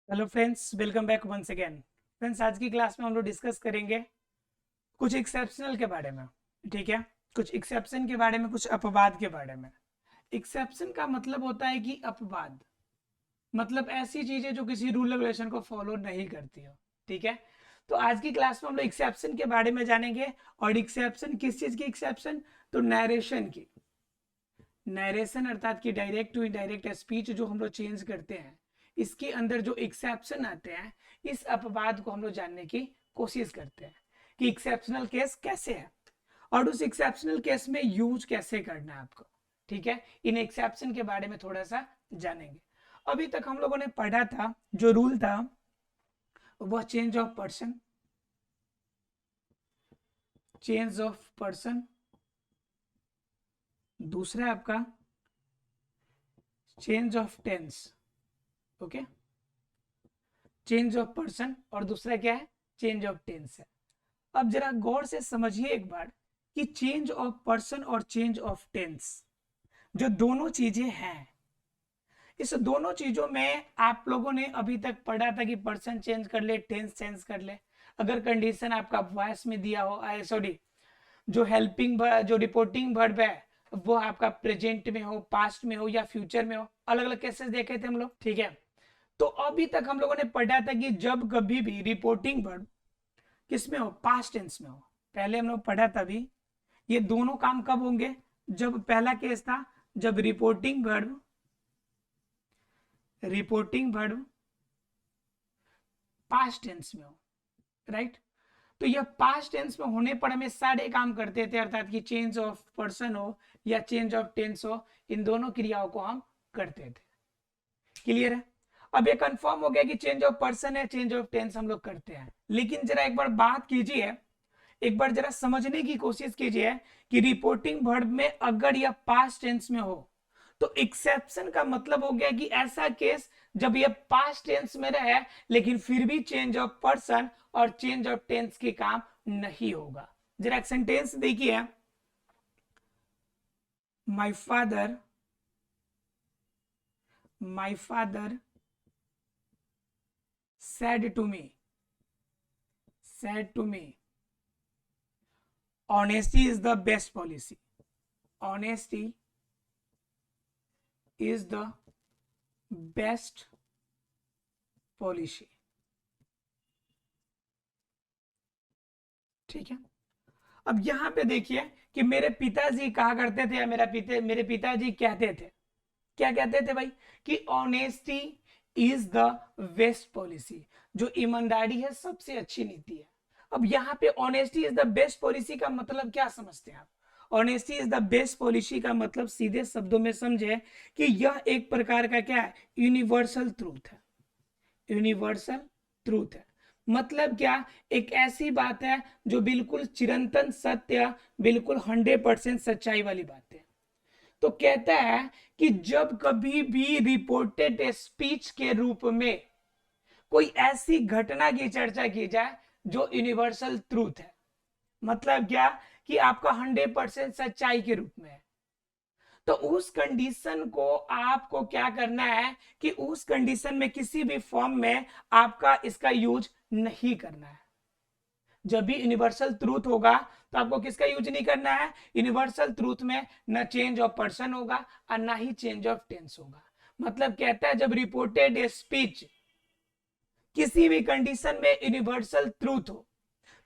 Hello friends, welcome back once again. Friends, आज की class में हम लोग डिस्कस करेंगे कुछ एक्सेप्शनल के बारे में। ठीक है, कुछ एक्सेप्शन के बारे में, कुछ अपवाद के बारे में। एक्सेप्शन का मतलब होता है कि अपवाद, मतलब ऐसी चीजें जो किसी रूल रेगुलेशन को फॉलो नहीं करती हो। ठीक है, तो आज की क्लास में हम लोग एक्सेप्शन के बारे में जानेंगे। और एक्सेप्शन किस चीज की एक्सेप्शन? तो नरेशन की। नरेशन अर्थात कि डायरेक्ट टू इनडायरेक्ट स्पीच जो हम लोग चेंज करते हैं, इसके अंदर जो एक्सेप्शन आते हैं, इस अपवाद को हम लोग जानने की कोशिश करते हैं कि एक्सेप्शनल केस कैसे है और उस एक्सेप्शनल केस में यूज कैसे करना है आपको। ठीक है, इन एक्सेप्शन के बारे में थोड़ा सा जानेंगे। अभी तक हम लोगों ने पढ़ा था, जो रूल था वह change of person, change of person. दूसरा आपका change of tense. Okay, change of person, और दूसरा क्या है? चेंज ऑफ टेंस है। अब जरा गौर से समझिए एक बार कि चेंज ऑफ पर्सन और चेंज ऑफ टेंस जो दोनों चीजें हैं, इस दोनों चीजों में आप लोगों ने अभी तक पढ़ा था कि पर्सन चेंज कर ले, टेंस चेंज कर ले। अगर कंडीशन आपका वॉइस में दिया हो, सॉरी, जो हेल्पिंग जो रिपोर्टिंग वर्ब है वो आपका प्रेजेंट में हो, पास्ट में हो या फ्यूचर में हो, अलग अलग केसेस देखे थे हम लोग। ठीक है, तो अभी तक हम लोगों ने पढ़ा था कि जब कभी भी रिपोर्टिंग वर्ब किस में हो? पास्ट टेंस में हो। पहले हम लोग पढ़ा था भी, ये दोनों काम कब होंगे? जब पहला केस था जब रिपोर्टिंग वर्ब पास्ट टेंस में हो, राइट। तो यह पास्ट टेंस में होने पर हमें सारे काम करते थे, अर्थात कि चेंज ऑफ पर्सन हो या चेंज ऑफ टेंस हो, इन दोनों क्रियाओं को हम करते थे। क्लियर है? अब ये कंफर्म हो गया कि चेंज ऑफ पर्सन है, चेंज ऑफ टेंस हम लोग करते हैं। लेकिन जरा एक बार बात कीजिए, एक बार जरा समझने की कोशिश कीजिए कि रिपोर्टिंग वर्ब में अगर यह पास्ट टेंस में हो तो एक्सेप्शन का मतलब हो गया कि ऐसा केस जब यह पास्ट टेंस में रहे लेकिन फिर भी चेंज ऑफ पर्सन और चेंज ऑफ टेंस के काम नहीं होगा। जरा एक सेंटेंस देखिए, my father said to me honesty is the best policy. Honesty is the best policy. ठीक है, अब यहां पे देखिए कि मेरे पिताजी कहा करते थे, या मेरे पिताजी कहते थे, क्या कहते थे भाई? कि honesty is the best policy, जो ईमानदारी है सबसे अच्छी नीति है। अब यहाँ पे honesty is the best policy का मतलब क्या समझते हैं आप? Honesty is the best policy का मतलब सीधे शब्दों में समझे कि यह एक प्रकार का क्या है? यूनिवर्सल ट्रूथ है। यूनिवर्सल ट्रूथ है मतलब क्या? एक ऐसी बात है जो बिल्कुल चिरंतन सत्य, बिल्कुल 100% सच्चाई वाली बात है। तो कहता है कि जब कभी भी रिपोर्टेड स्पीच के रूप में कोई ऐसी घटना की चर्चा की जाए जो यूनिवर्सल ट्रूथ है, मतलब क्या? कि आपका 100% सच्चाई के रूप में है, तो उस कंडीशन को आपको क्या करना है कि उस कंडीशन में किसी भी फॉर्म में आपका इसका यूज नहीं करना है। जब भी यूनिवर्सल ट्रूथ होगा तो आपको किसका यूज नहीं करना है? यूनिवर्सल ट्रूथ में न चेंज ऑफ पर्सन होगा और ना ही चेंज ऑफ टेंस होगा। मतलब कहता है जब रिपोर्टेड स्पीच किसी भी कंडीशन में यूनिवर्सल ट्रूथ हो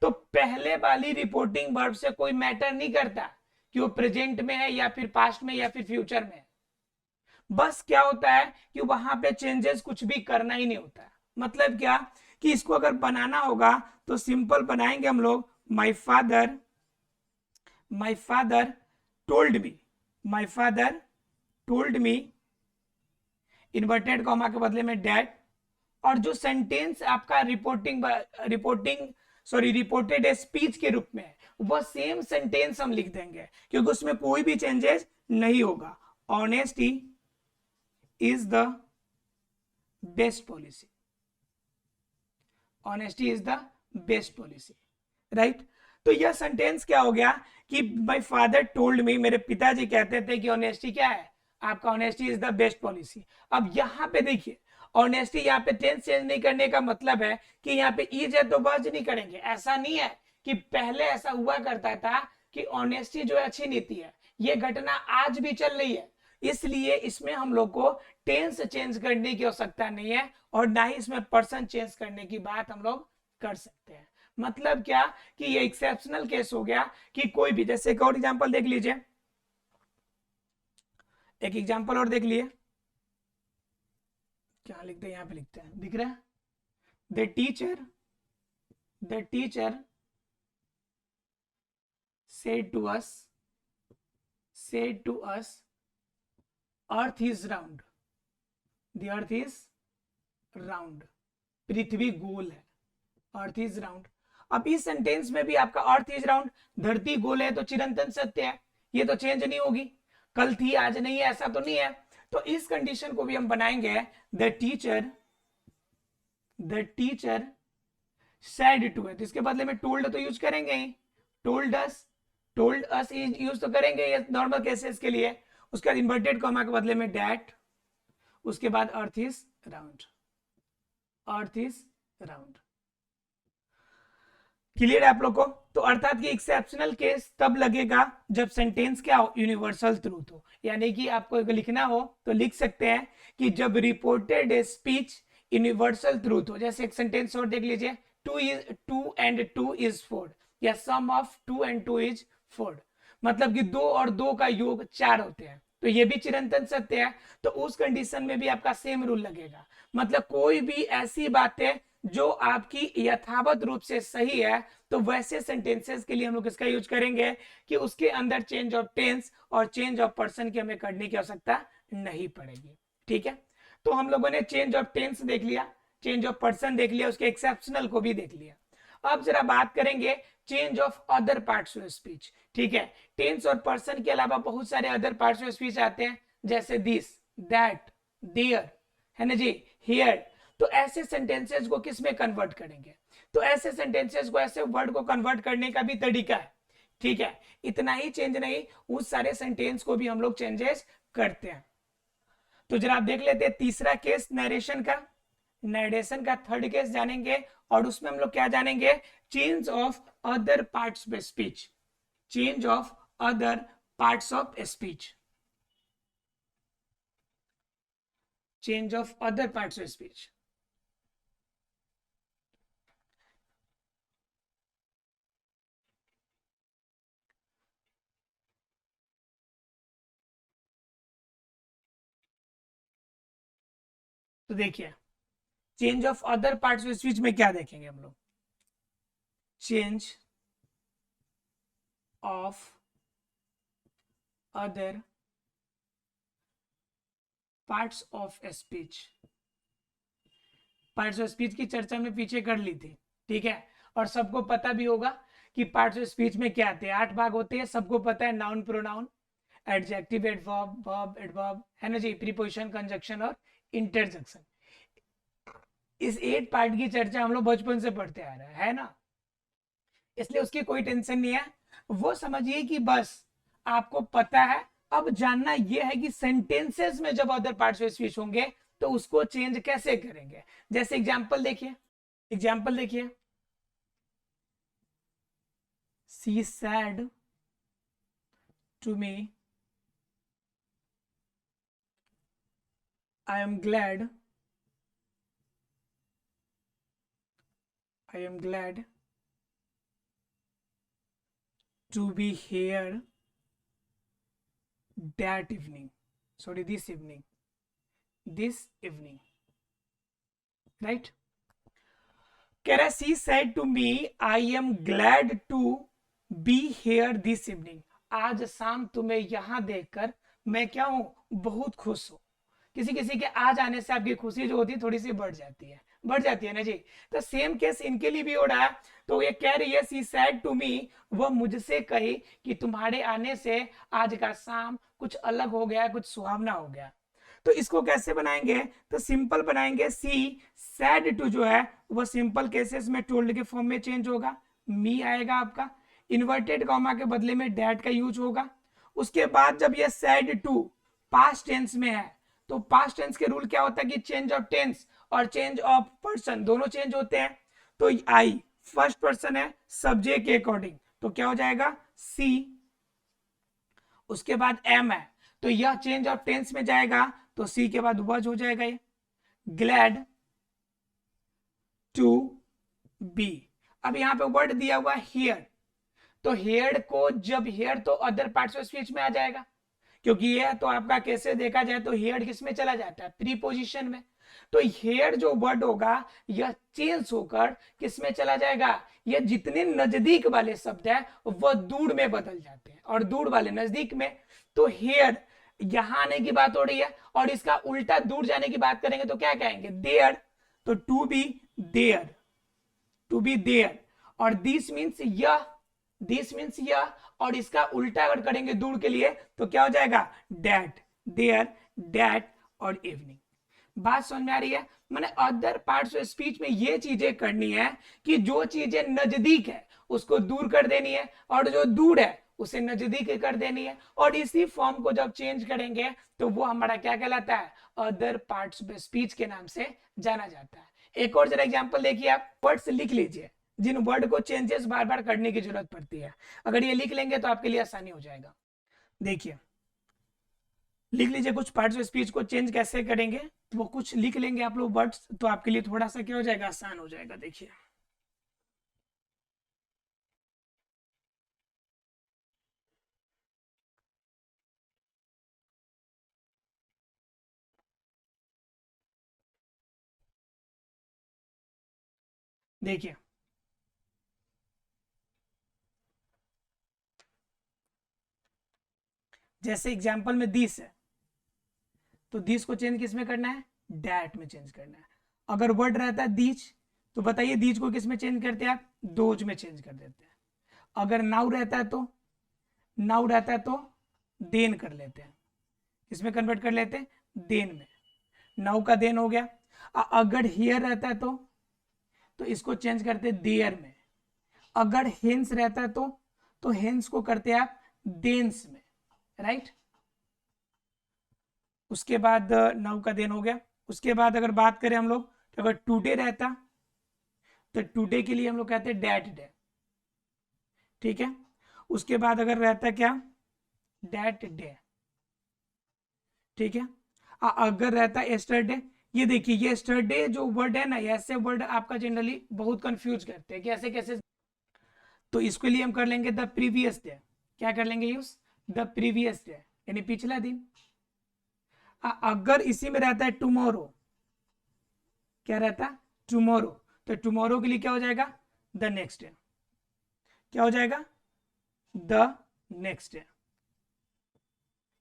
तो पहले वाली रिपोर्टिंग वर्ब से कोई मैटर नहीं करता कि वो प्रेजेंट में है या फिर पास्ट में या फिर फ्यूचर में है। बस क्या होता है कि वहां पे चेंजेस कुछ भी करना ही नहीं होता है। मतलब क्या कि इसको अगर बनाना होगा तो सिंपल बनाएंगे हम लोग, my father told me, inverted comma के बदले में डैड, और जो सेंटेंस आपका रिपोर्टेड स्पीच के रूप में है वह सेम सेंटेंस हम लिख देंगे क्योंकि उसमें कोई भी चेंजेस नहीं होगा। Honesty is the best policy, honesty is the best policy, right. तो यह सेंटेंस क्या हो गया कि माय फादर टोल्ड मी, मेरे पिताजी कहते थे कि ऑनेस्टी क्या है? आपका honesty is the best policy. अब यहां पे देखिए, ऑनेस्टी यहाँ पे टेंस चेंज नहीं करने का मतलब है कि यहाँ पे इज है तो वर्ज नहीं करेंगे, ऐसा नहीं है। कि पहले ऐसा हुआ करता था कि ऑनेस्टी जो है अच्छी नीति है, ये घटना आज भी चल रही है, इसलिए इसमें हम लोग को टेंस चेंज करने की आवश्यकता नहीं है और ना ही इसमें पर्सन चेंज करने की बात हम लोग कर सकते हैं। मतलब क्या कि ये एक्सेप्शनल केस हो गया कि कोई भी, जैसे एक और एग्जांपल देख लीजिए, एक एग्जांपल और देख लिए, क्या लिखते हैं, यहां पे लिखते हैं, दिख रहा है, the teacher said to us earth is round, the earth is round, पृथ्वी गोल है, अर्थ इज राउंड। अब इस सेंटेंस में भी आपका अर्थ इज राउंड, धरती गोल है तो चिरंतन सत्य है, ये तो चेंज नहीं होगी, कल थी आज नहीं है, ऐसा तो नहीं है। तो इस कंडीशन को भी हम बनाएंगे द टीचर सेड टू है, तो इसके बदले में टोल्ड तो यूज करेंगे ही, टोल्ड अस यूज तो करेंगे ये नॉर्मल केसेस के लिए। उसका इन्वर्टेड कॉमा के बदले में डैट, उसके बाद अर्थ इज राउंड, क्लियर है आप लोग को। तो अर्थात कि एक्सेप्शनल केस तब लगेगा जब सेंटेंस क्या हो, यूनिवर्सल ट्रूथ हो। यानी कि आपको अगर लिखना हो तो लिख सकते हैं कि जब रिपोर्टेड स्पीच यूनिवर्सल ट्रूथ हो। जैसे एक सेंटेंस और देख लीजिए, 2 and 2 is 4, या सम ऑफ 2 and 2 is 4, मतलब कि 2 और 2 का योग 4 होते हैं, तो ये भी चिरंतन सत्य है। तो उस कंडीशन में भी आपका सेम रूल लगेगा। मतलब कोई भी ऐसी बातें जो आपकी यथावत रूप से सही है, तो वैसे सेंटेंसेस के लिए हम लोग इसका यूज करेंगे कि उसके अंदर चेंज ऑफ टेंस और चेंज ऑफ पर्सन की हमें करने की आवश्यकता नहीं पड़ेगी। ठीक है, तो हम लोगों ने चेंज ऑफ टेंस देख लिया, चेंज ऑफ पर्सन देख लिया, उसके एक्सेप्शनल को भी देख लिया। अब जरा बात करेंगे change of other parts of speech. ठीक है, टेंस और पर्सन के अलावा बहुत सारे अदर पार्ट्स ऑफ स्पीच आते हैं, जैसे दिस, दैट, देयर, है ना जी, हियर। तो ऐसे सेंटेंसेस को किस में कन्वर्ट करेंगे? तो ऐसे सेंटेंसेस को, ऐसे वर्ड को कन्वर्ट करने का भी तरीका है। ठीक है, इतना ही चेंज नहीं, उस सारे सेंटेंस को भी हम लोग चेंजेस करते हैं। तो जरा आप देख लेते हैं तीसरा केस नरेशन का, थर्ड केस जानेंगे, और उसमें हम लोग क्या जानेंगे, change of other parts of speech, change of other parts of speech, change of other parts of speech. तो देखिए, change of other parts of speech में क्या देखेंगे हम लोग, change of other parts of speech. Parts of speech की चर्चा में पीछे कर ली थी, ठीक है, और सबको पता भी होगा कि पार्ट्स ऑफ स्पीच में क्या आते हैं, 8 भाग होते हैं, सबको पता है, noun, pronoun, adjective, adverb, verb, adverb, है ना जी, प्रीपोजिशन, कंजक्शन और इंटरजेक्शन। इस 8 पार्ट की चर्चा हम लोग बचपन से पढ़ते आ रहे हैं, है ना, इसलिए उसकी कोई टेंशन नहीं है। वो समझिए कि बस आपको पता है। अब जानना यह है कि सेंटेंसेस में जब अदर पार्ट्स ऑफ स्पीच होंगे तो उसको चेंज कैसे करेंगे। जैसे एग्जांपल देखिए, she said to me, I am glad to be here that evening, sorry, this evening, right? कह रहा है she said to me I am glad to be here this evening, आज शाम तुम्हें यहां देखकर मैं क्या हूं, बहुत खुश हूं। किसी किसी के आज आने से आपकी खुशी जो होती है थोड़ी सी बढ़ जाती है ना जी। तो सेम केस इनके लिए भी हो रहा है। तो ये कह रही है शी सैड टू मी, वह मुझसे कही कि तुम्हारे आने से आज का शाम कुछ अलग हो गया, कुछ सुहावना हो गया। तो इसको कैसे बनाएंगे, तो सिंपल बनाएंगे, सी सैड टू जो है वह सिंपल केसेस में टोल्ड के फॉर्म में चेंज होगा, मी आएगा आपका, इन्वर्टेड कॉमा के बदले में डैट का यूज होगा। उसके बाद जब यह सैड टू पास्ट टेंस में है तो पास्ट टेंस के रूल क्या होता है कि चेंज ऑफ टेंस और चेंज ऑफ पर्सन दोनों चेंज होते हैं। तो आई फर्स्ट पर्सन है सब्जेक्ट के अकॉर्डिंग, तो क्या हो जाएगा सी। उसके बाद एम है तो यह चेंज ऑफ टेंस में जाएगा, तो सी के बाद वॉज हो जाएगा ये। Glad to be. अब यहां पे वर्ड दिया हुआ हियर, तो हेयर को जब हेयर तो अदर पार्ट्स ऑफ स्पीच में आ जाएगा, क्योंकि ये तो आपका कैसे देखा जाए तो हेयर किस में चला जाता है प्रीपोजिशन में। तो हेयर जो वर्ड होगा यह चेंज होकर किस में चला जाएगा, ये जितने नजदीक वाले शब्द है वह दूर में बदल जाते हैं और दूर वाले नजदीक में। तो हेयर यहां आने की बात हो रही है और इसका उल्टा दूर जाने की बात करेंगे तो क्या कहेंगे देयर। तो to be there, to be there. और दिस मीन्स यह, दिस मीन्स यह, और इसका उल्टा अगर करेंगे दूर के लिए तो क्या हो जाएगा डैट, देयर, डैट और इवनिंग। बात समझ में आ रही है। मैंने अदर पार्ट्स ऑफ स्पीच में ये चीजें करनी है कि जो चीजें नजदीक है उसको दूर कर देनी है और जो दूर है उसे नजदीक कर देनी है, और इसी फॉर्म को जब चेंज करेंगे तो वो हमारा क्या कहलाता है अदर पार्ट्स ऑफ स्पीच के नाम से जाना जाता है। एक और जरा एग्जांपल देखिए, आप वर्ड्स लिख लीजिए जिन वर्ड को चेंजेस बार बार करने की जरूरत पड़ती है। अगर ये लिख लेंगे तो आपके लिए आसानी हो जाएगा। देखिए लिख लीजिए कुछ पार्ट्स ऑफ स्पीच को चेंज कैसे करेंगे, वो कुछ लिख लेंगे आप लोग वर्ड्स, तो आपके लिए थोड़ा सा क्या हो जाएगा आसान हो जाएगा। देखिए देखिए जैसे एग्जांपल में दिस है तो दिस को चेंज किस में करना है डैट में चेंज करना है। अगर वर्ड रहता है दीज तो बताइए दीज को किस में चेंज करते हैं आप दोज में चेंज कर देते हैं। अगर नाउ रहता है तो, नाउ रहता है तो देन कर लेते हैं, किसमें कन्वर्ट कर लेते हैं देन में, नाउ का देन हो गया। अगर हियर रहता है तो इसको चेंज करते हैं देयर में। अगर हेंस रहता है तो हेंस को करते हैं आप देन्स में, राइट। उसके बाद नाउ का देन हो गया। उसके बाद अगर बात करें हम लोग तो अगर टुडे रहता तो टुडे के लिए हम लोग कहते हैं डैट डे, ठीक है। उसके बाद अगर रहता क्या डैट डे, ठीक है। अगर रहता एस्टरडे, ये देखिए ये एस्टरडे जो वर्ड है ना, ऐसे वर्ड आपका जनरली बहुत कंफ्यूज करते हैं कि ऐसे कैसे। तो इसके लिए हम कर लेंगे द प्रीवियस डे। क्या कर लेंगे यूज द प्रीवियस डे यानी पिछला दिन। अगर इसी में रहता है टुमारो, क्या रहता है टुमारो, तो टुमारो के लिए क्या हो जाएगा द नेक्स्ट डे, क्या हो जाएगा द नेक्स्ट डे,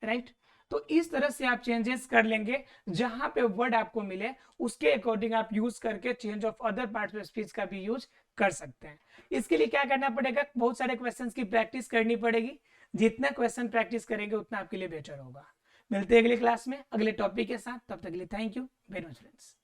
राइट। तो इस तरह से आप चेंजेस कर लेंगे, जहां पे वर्ड आपको मिले उसके अकॉर्डिंग आप यूज करके change of other parts of speech का भी यूज कर सकते हैं। इसके लिए क्या करना पड़ेगा, बहुत सारे क्वेश्चंस की प्रैक्टिस करनी पड़ेगी। जितना क्वेश्चन प्रैक्टिस करेंगे उतना आपके लिए बेटर होगा। मिलते हैं अगले क्लास में अगले टॉपिक के साथ, तब तक के लिए thank you very much friends.